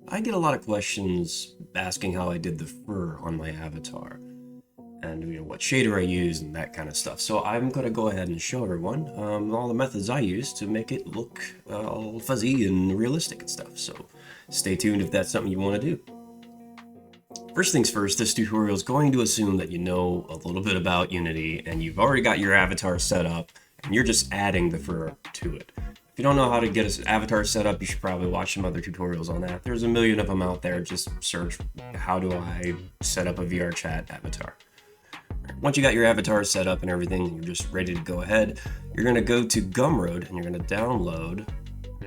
I get a lot of questions asking how I did the fur on my avatar and what shader I use and that kind of stuff. So I'm going to go ahead and show everyone all the methods I use to make it look all fuzzy and realistic and stuff. So stay tuned if that's something you want to do. First things first, this tutorial is going to assume that you know a little bit about Unity and you've already got your avatar set up and you're just adding the fur to it. If you don't know how to get an avatar set up, you should probably watch some other tutorials on that. There's a million of them out there. Just search, how do I set up a VRChat avatar? Once you got your avatar set up and everything, and you're just ready to go ahead, you're going to go to Gumroad and you're going to download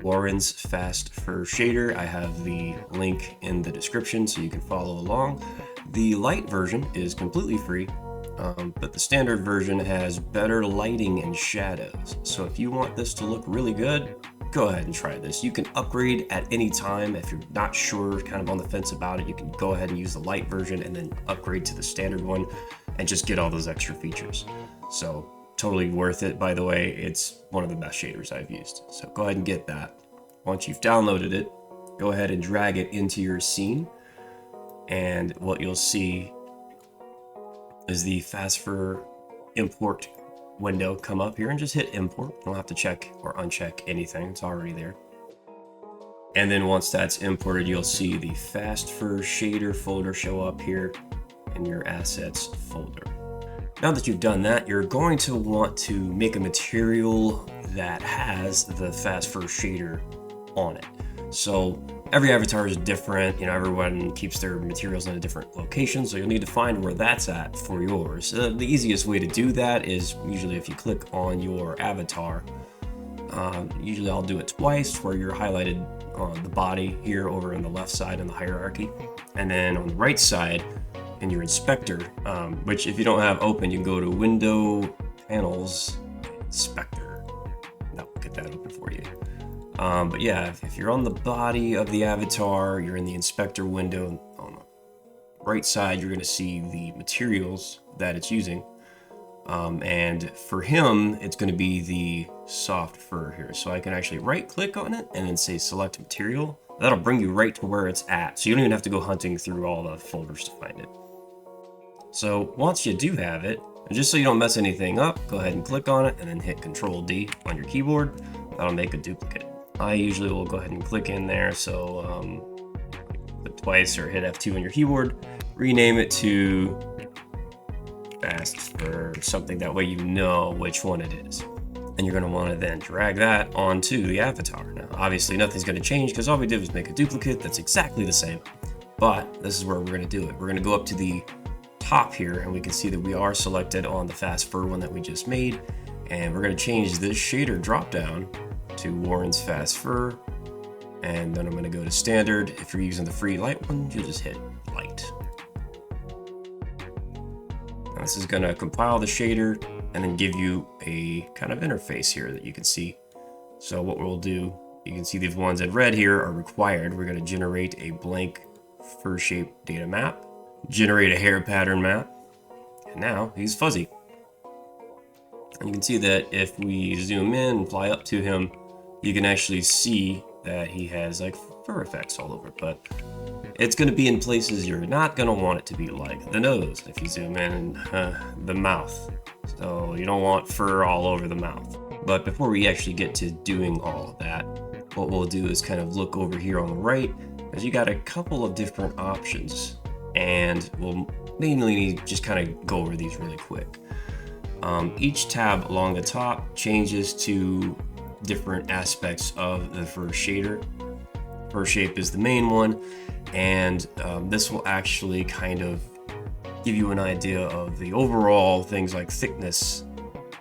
Warren's Fast Fur Shader. I have the link in the description so you can follow along. The light version is completely free, but the standard version has better lighting and shadows. So if you want this to look really good, go ahead and try this. You can upgrade at any time. If you're not sure, kind of on the fence about it, you can go ahead and use the light version and then upgrade to the standard one and just get all those extra features. So totally worth it, by the way. It's one of the best shaders I've used. So go ahead and get that. Once you've downloaded it, go ahead and drag it into your scene. And what you'll see is the Fast Fur import window come up here, and just hit import. You don't have to check or uncheck anything. It's already there. And then once that's imported, you'll see the Fast Fur shader folder show up here in your assets folder. Now that you've done that, you're going to want to make a material that has the Fast Fur shader on it. So every avatar is different, everyone keeps their materials in a different location, so you'll need to find where that's at for yours. The easiest way to do that is usually if you click on your avatar. Usually I'll do it twice, where you're highlighted on the body here over in the left side in the hierarchy, and then on the right side in your inspector, which if you don't have open, you can go to Window, Panels, Inspector. That will get that open for you. But yeah, if you're on the body of the avatar, you're in the inspector window. On the right side, you're going to see the materials that it's using. And for him, it's going to be the soft fur here. So I can actually right click on it and then say select material. That'll bring you right to where it's at. So you don't even have to go hunting through all the folders to find it. So once you do have it, and just so you don't mess anything up, go ahead and click on it and then hit Control D on your keyboard. That'll make a duplicate. I usually will go ahead and click in there, so click twice or hit F2 on your keyboard, rename it to Fast Fur something, that way you know which one it is. And you're going to want to then drag that onto the avatar. Now obviously nothing's going to change because all we did was make a duplicate that's exactly the same, but this is where we're going to do it. We're going to go up to the top here and we can see that we are selected on the Fast Fur one that we just made, and we're going to change this shader drop down to Warren's Fast Fur, and then I'm going to go to standard. If you're using the free light one, you'll just hit light. Now this is going to compile the shader and then give you a kind of interface here that you can see. So what we'll do, you can see these ones in red here are required. We're going to generate a blank fur shape data map, generate a hair pattern map, and now he's fuzzy. And you can see that if we zoom in and fly up to him, you can actually see that he has like fur effects all over, but it's going to be in places you're not going to want it to be, like the nose if you zoom in, and the mouth. So you don't want fur all over the mouth. But before we actually get to doing all of that, what we'll do is kind of look over here on the right, because you got a couple of different options, and we'll mainly just kind of go over these really quick. Each tab along the top changes to different aspects of the fur shader. Fur shape is the main one, and this will actually kind of give you an idea of the overall things like thickness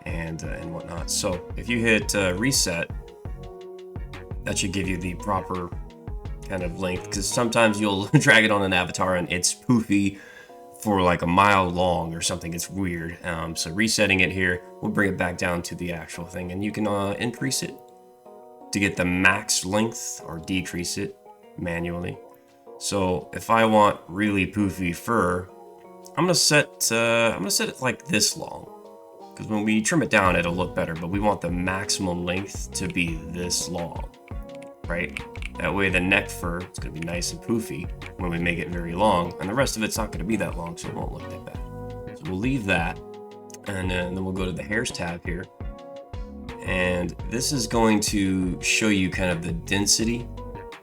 and whatnot. So if you hit reset, that should give you the proper kind of length, because sometimes you'll drag it on an avatar and it's poofy for like a mile long or something. It's weird. So resetting it here will bring it back down to the actual thing, and you can increase it to get the max length or decrease it manually. So if I want really poofy fur, I'm gonna set it like this long, because when we trim it down it'll look better, but we want the maximum length to be this long, right? That way the neck fur is going to be nice and poofy when we make it very long, and the rest of it's not going to be that long, so it won't look that bad. So we'll leave that, and then we'll go to the hairs tab here. And this is going to show you kind of the density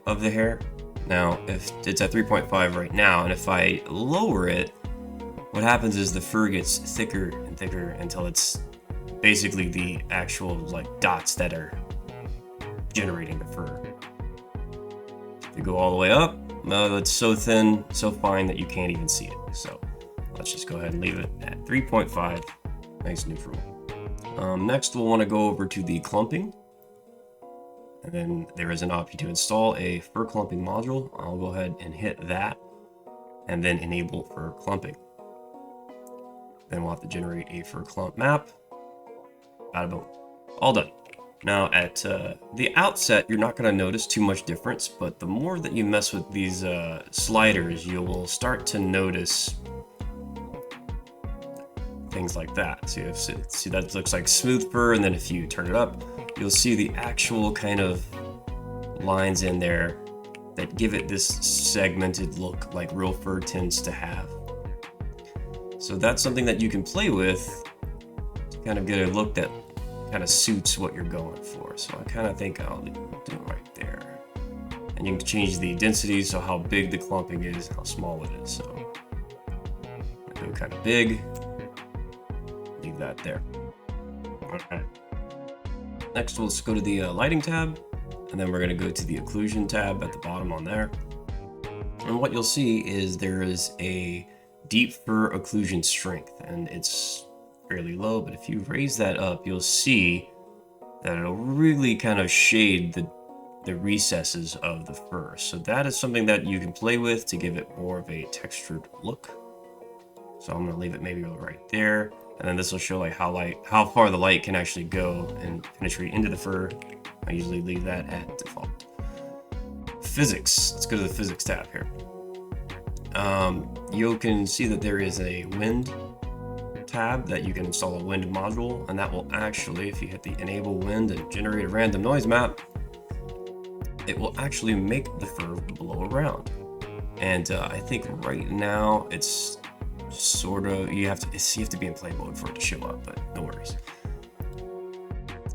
of the hair. Now, if it's at 3.5 right now, and if I lower it, what happens is the fur gets thicker and thicker until it's basically the actual like dots that are generating the fur. If you go all the way up, no, it's so thin, so fine that you can't even see it. So let's just go ahead and leave it at 3.5, nice neutral. Next, we'll want to go over to the clumping. And then there is an option to install a fur clumping module. I'll go ahead and hit that and then enable fur clumping. Then we'll have to generate a fur clump map. Bada boom. All done. Now at the outset, you're not going to notice too much difference, but the more that you mess with these sliders, you will start to notice things like that. So you see that looks like smooth fur, and then if you turn it up, you'll see the actual kind of lines in there that give it this segmented look like real fur tends to have. So that's something that you can play with to kind of get a look that kind of suits what you're going for. So I kind of think I'll do it right there. And you can change the density, so how big the clumping is, how small it is. So I'll go kind of big, leave that there. Okay. Next, let's go to the lighting tab, and then we're going to go to the occlusion tab at the bottom on there. And what you'll see is there is a deep fur occlusion strength, and it's fairly low, but if you raise that up, you'll see that it'll really kind of shade the recesses of the fur. So that is something that you can play with to give it more of a textured look. So I'm going to leave it maybe right there, and then this will show like how far the light can actually go and penetrate into the fur. I usually leave that at default. Physics. Let's go to the physics tab here. You can see that there is a wind tab that you can install a wind module, and that will actually, if you hit the enable wind and generate a random noise map, it will actually make the fur blow around. And I think right now it's sort of, you have to be in play mode for it to show up, but no worries.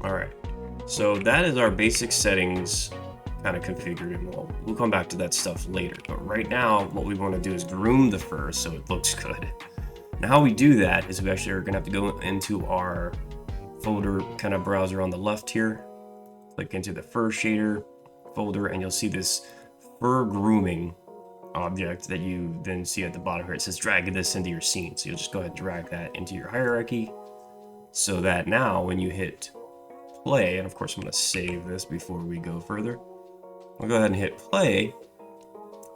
All right, so that is our basic settings kind of configured, and we'll come back to that stuff later. But right now, what we want to do is groom the fur so it looks good. Now, how we do that is we actually are going to have to go into our folder kind of browser on the left here, click into the fur shader folder, and you'll see this fur grooming object that you then see at the bottom here. It says drag this into your scene. So you'll just go ahead and drag that into your hierarchy, so that now when you hit play, and of course I'm going to save this before we go further, we'll go ahead and hit play,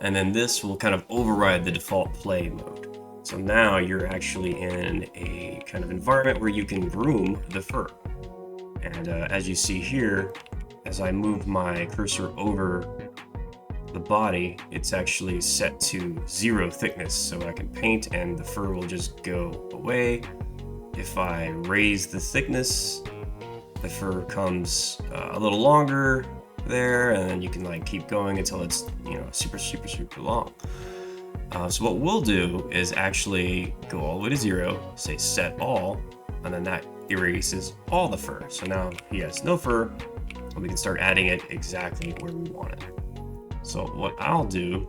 and then this will kind of override the default play mode. So now you're actually in a kind of environment where you can groom the fur. And as you see here, as I move my cursor over the body, it's actually set to 0 thickness, so I can paint and the fur will just go away. If I raise the thickness, the fur comes a little longer there, and then you can like keep going until it's, you know, super long. So what we'll do is actually go all the way to 0, say set all, and then that erases all the fur. So now he has no fur, and we can start adding it exactly where we want it. So what I'll do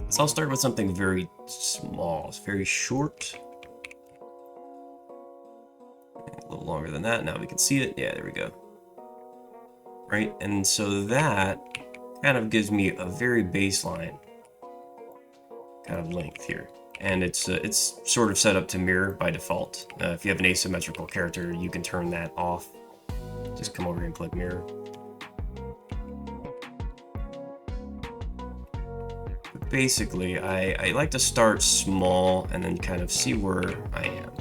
is I'll start with something very small. It's very short. A little longer than that. Now we can see it. Yeah, there we go. Right, and so that kind of gives me a very baseline kind of length here. And it's sort of set up to mirror by default. If you have an asymmetrical character, you can turn that off. Just come over here and click mirror. But basically, I like to start small and then kind of see where I am.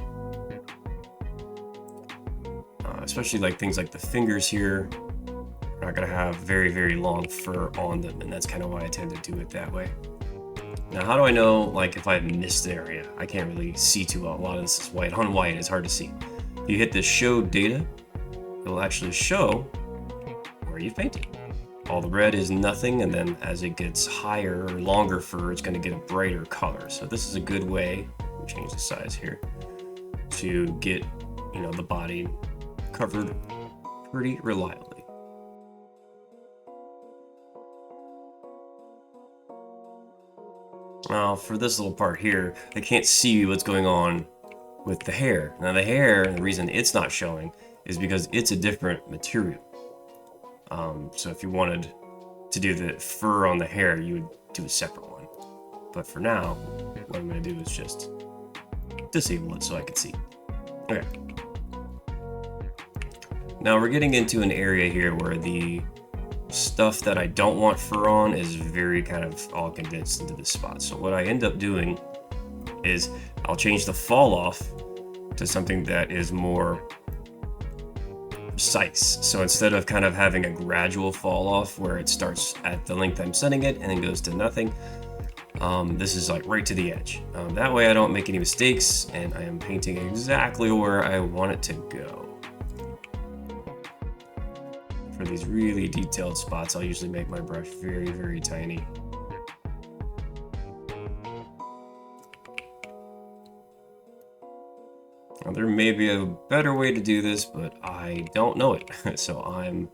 Especially like things like the fingers here are not going to have very long fur on them, and that's kind of why I tend to do it that way. Now, how do I know, like, if I've missed an area? I can't really see too well. A lot of this is white on white. It's hard to see. If you hit the show data, it will actually show where you painted. all the red is nothing, and then as it gets higher or longer fur, it's going to get a brighter color. So this is a good way, change the size here, to get, you know, the body covered pretty reliably. Now for this little part here, I can't see what's going on with the hair. Now the hair, the reason it's not showing is because it's a different material. So if you wanted to do the fur on the hair, you would do a separate one. But for now, what I'm going to do is just disable it so I can see. Okay. Now we're getting into an area here where the stuff that I don't want fur on is very kind of all condensed into this spot. So what I end up doing is I'll change the fall off to something that is more precise. So instead of kind of having a gradual fall off where it starts at the length I'm setting it and then goes to nothing, this is like right to the edge. That way I don't make any mistakes and I am painting exactly where I want it to go. For these really detailed spots, I'll usually make my brush very, very tiny. Now, there may be a better way to do this, but I don't know it. So I'm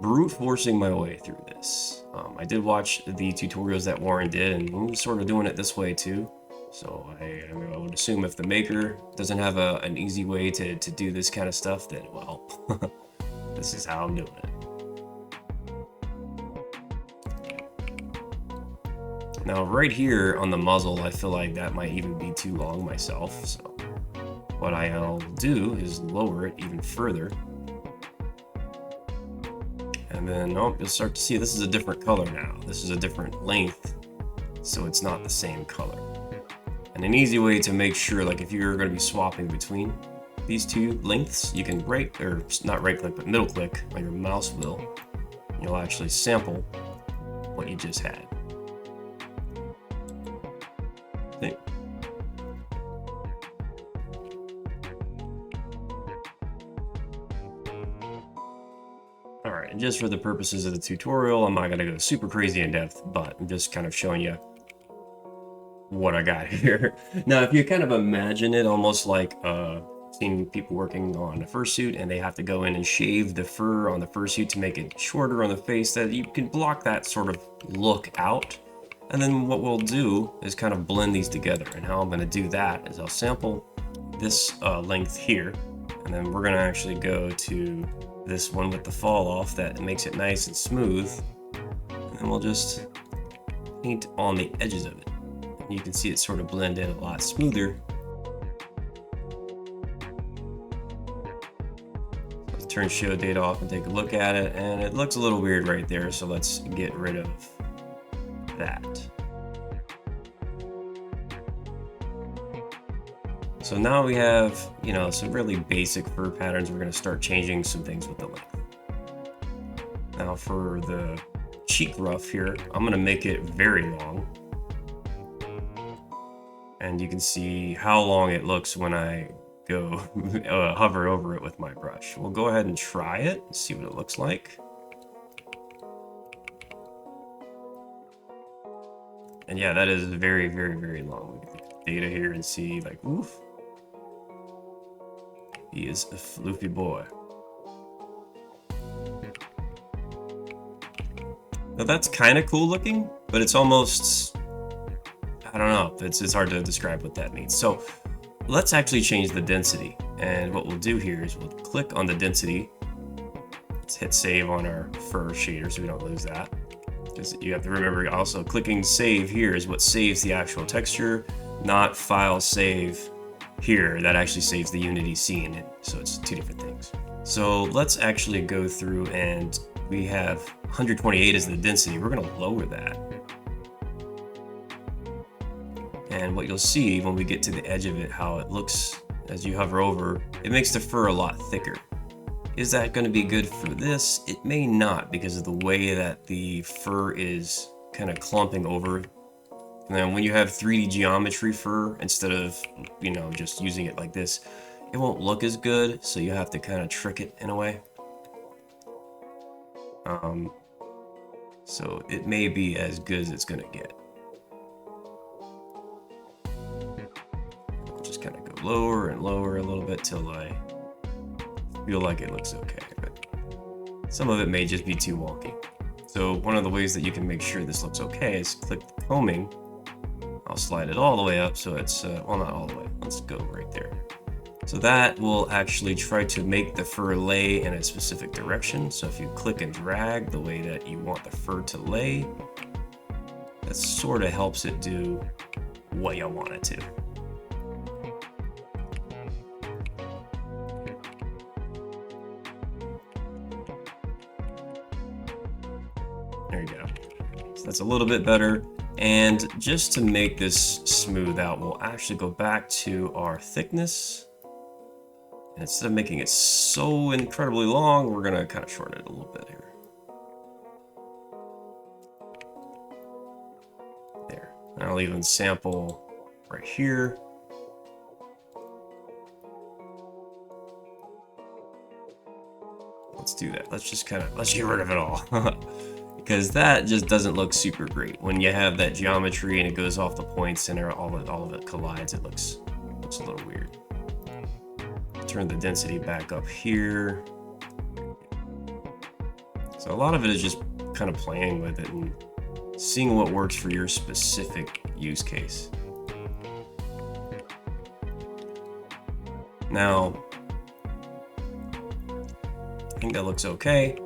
brute forcing my way through this. I did watch the tutorials that Warren did, and I'm sort of doing it this way too. So I would assume if the maker doesn't have an easy way to do this kind of stuff, then well, this is how I'm doing it. Now right here on the muzzle, I feel like that might even be too long myself. So what I'll do is lower it even further. And then, oh, you'll start to see this is a different color now. This is a different length, so it's not the same color. And an easy way to make sure, like if you're going to be swapping between these two lengths, you can not right click, but middle click on your mouse wheel. You'll actually sample what you just had. See? Alright, and just for the purposes of the tutorial, I'm not going to go super crazy in depth, but I'm just kind of showing you what I got here. Now, if you kind of imagine it almost like seeing people working on a fursuit and they have to go in and shave the fur on the fursuit to make it shorter on the face, that you can block that sort of look out. And then what we'll do is kind of blend these together. And how I'm going to do that is I'll sample this length here, and then we're going to actually go to this one with the fall off that makes it nice and smooth, and then we'll just paint on the edges of it. And you can see it sort of blend in a lot smoother. So let's turn show data off and take a look at it, and it looks a little weird right there, so let's get rid of that. So now we have, you know, some really basic fur patterns. We're going to start changing some things with the length. Now for the cheek ruff here, I'm going to make it very long. And you can see how long it looks when I go hover over it with my brush. We'll go ahead and try it and see what it looks like. And yeah, that is very, very, very long. We can look at the data here and see, like, oof. He is a floofy boy. Now that's kind of cool looking, but it's almost, I don't know, it's hard to describe what that means. So let's actually change the density. And what we'll do here is we'll click on the density. Let's hit save on our fur shader so we don't lose that. Because you have to remember also clicking save here is what saves the actual texture, not file save here. That actually saves the Unity scene, so it's two different things. So let's actually go through, and we have 128 as the density. We're going to lower that. And what you'll see when we get to the edge of it, how it looks as you hover over, it makes the fur a lot thicker. Is that going to be good for this? It may not, because of the way that the fur is kind of clumping over. And then when you have 3D geometry fur, instead of, you know, just using it like this, it won't look as good, so you have to kind of trick it in a way. So it may be as good as it's gonna get. I'll just kind of go lower and lower a little bit till I feel like it looks okay, but some of it may just be too wonky. So one of the ways that you can make sure this looks okay is click the combing. I'll slide it all the way up so it's, well, not all the way, let's go right there. So that will actually try to make the fur lay in a specific direction. So if you click and drag the way that you want the fur to lay, that sort of helps it do what you want it to. There you go. So that's a little bit better. And just to make this smooth out, we'll actually go back to our thickness. And instead of making it so incredibly long, we're gonna kind of shorten it a little bit here. There. And I'll even sample right here. Let's do that. Let's get rid of it all. Because that just doesn't look super great. When you have that geometry and it goes off the points and all of it collides, it looks a little weird. Turn the density back up here. So a lot of it is just kind of playing with it and seeing what works for your specific use case. Now, I think that looks okay.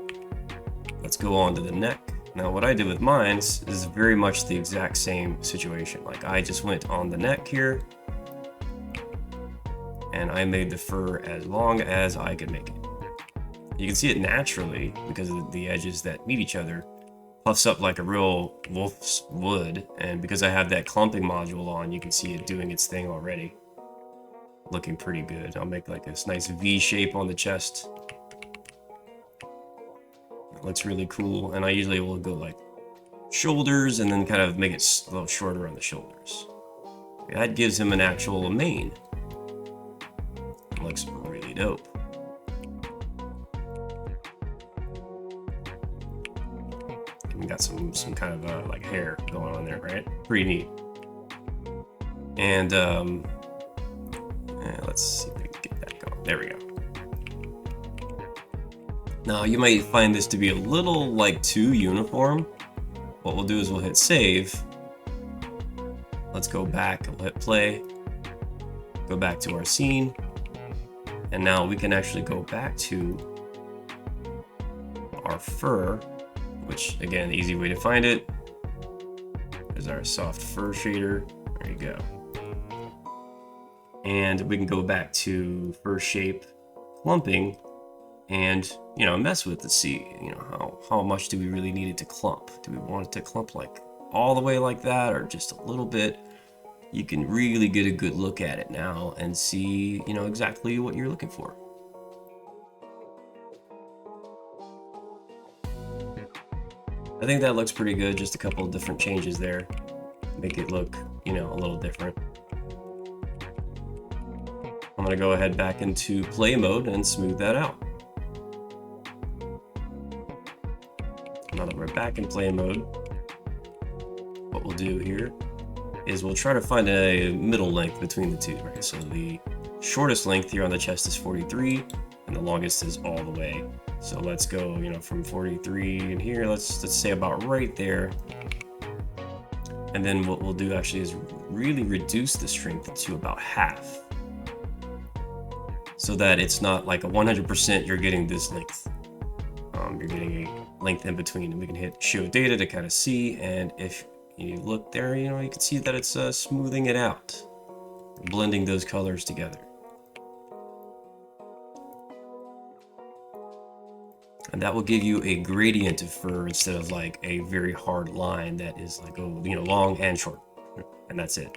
Let's go on to the neck. Now what I did with mine is very much the exact same situation. Like I just went on the neck here and I made the fur as long as I could make it. You can see it naturally because of the edges that meet each other puffs up like a real wolf's would, and because I have that clumping module on, you can see it doing its thing already. Looking pretty good. I'll make like this nice V shape on the chest. Looks really cool, and I usually will go like shoulders and then kind of make it a little shorter on the shoulders. That gives him an actual mane. It looks really dope. And got some kind of like hair going on there, right? Pretty neat. And let's see if we can get that going. There we go. Now you might find this to be a little like too uniform. What we'll do is we'll hit save. Let's go back and hit play. Go back to our scene. And now we can actually go back to our fur, which again, the easy way to find it is our soft fur shader. There you go. And we can go back to fur shape clumping and, you know, mess with to see, you know, how much do we really need it to clump? Do we want it to clump like all the way like that or just a little bit? You can really get a good look at it now and see, you know, exactly what you're looking for. I think that looks pretty good. Just a couple of different changes there. Make it look, you know, a little different. I'm gonna go ahead back into play mode and smooth that out. Now that we're back in play mode, what we'll do here is we'll try to find a middle length between the two, right? So the shortest length here on the chest is 43, and the longest is all the way. So let's go, you know, from 43 in here, let's say about right there. And then what we'll do actually is really reduce the strength to about half, so that it's not like a 100% you're getting this length. You're getting a length in between, and we can hit show data to kind of see, and if you look there, you know, you can see that it's smoothing it out, blending those colors together. And that will give you a gradient of fur instead of like a very hard line that is like, oh, you know, long and short, and that's it.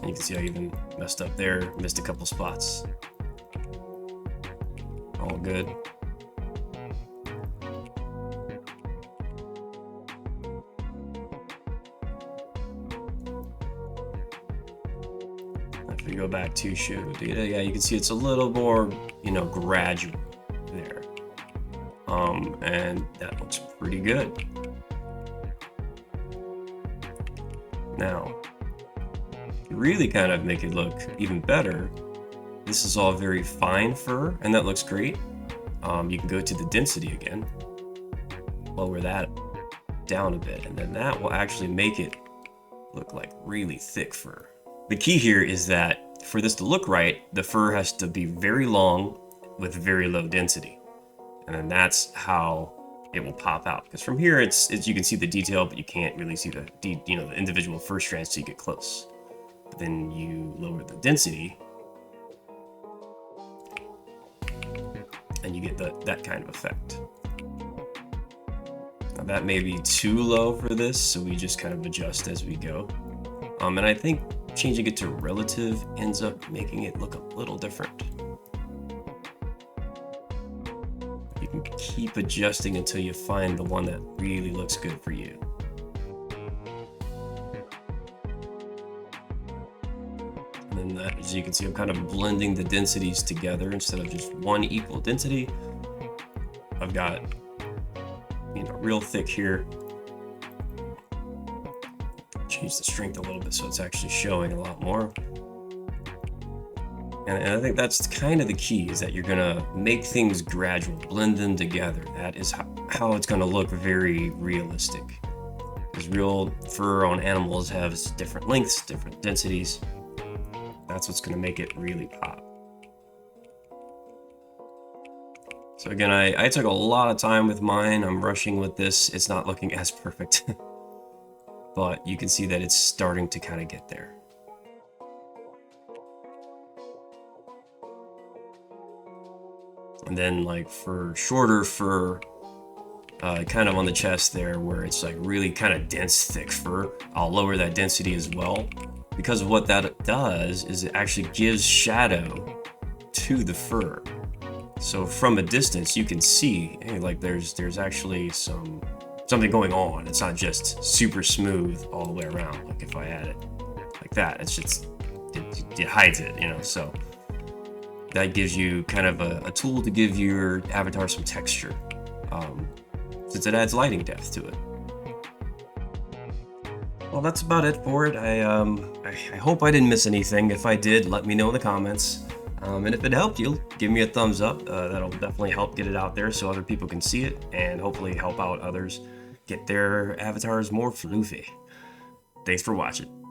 And you can see I even messed up there, missed a couple spots. All good. If we go back to show data, yeah, you can see it's a little more, you know, gradual there. and that looks pretty good. Now, to really kind of make it look even better, this is all very fine fur, and that looks great. You can go to the density again, lower that down a bit, and then that will actually make it look like really thick fur. The key here is that for this to look right, the fur has to be very long with very low density, and then that's how it will pop out. Because from here, it's you can see the detail, but you can't really see the the individual fur strands till you get close. But then you lower the density, and you get that kind of effect. Now that may be too low for this, so we just kind of adjust as we go. And I think changing it to relative ends up making it look a little different. You can keep adjusting until you find the one that really looks good for you. And then as you can see, I'm kind of blending the densities together instead of just one equal density. I've got, real thick here. Change the strength a little bit so it's actually showing a lot more. And I think that's kind of the key, is that you're gonna make things gradual, blend them together. That is how it's gonna look very realistic. Because real fur on animals has different lengths, different densities. That's what's gonna make it really pop. So again, I took a lot of time with mine. I'm rushing with this. It's not looking as perfect. But you can see that it's starting to kind of get there. And then like for shorter fur, kind of on the chest there where it's like really kind of dense, thick fur, I'll lower that density as well. Because what that does is it actually gives shadow to the fur. So from a distance, you can see, hey, like there's actually something going on. It's not just super smooth all the way around. Like if I add it like that, it's just, it hides it, so that gives you kind of a tool to give your avatar some texture, since it adds lighting depth to it. Well, that's about it for it. I hope I didn't miss anything. If I did, let me know in the comments. And if it helped you, give me a thumbs up. That'll definitely help get it out there so other people can see it, and hopefully help out others get their avatars more floofy. Thanks for watching.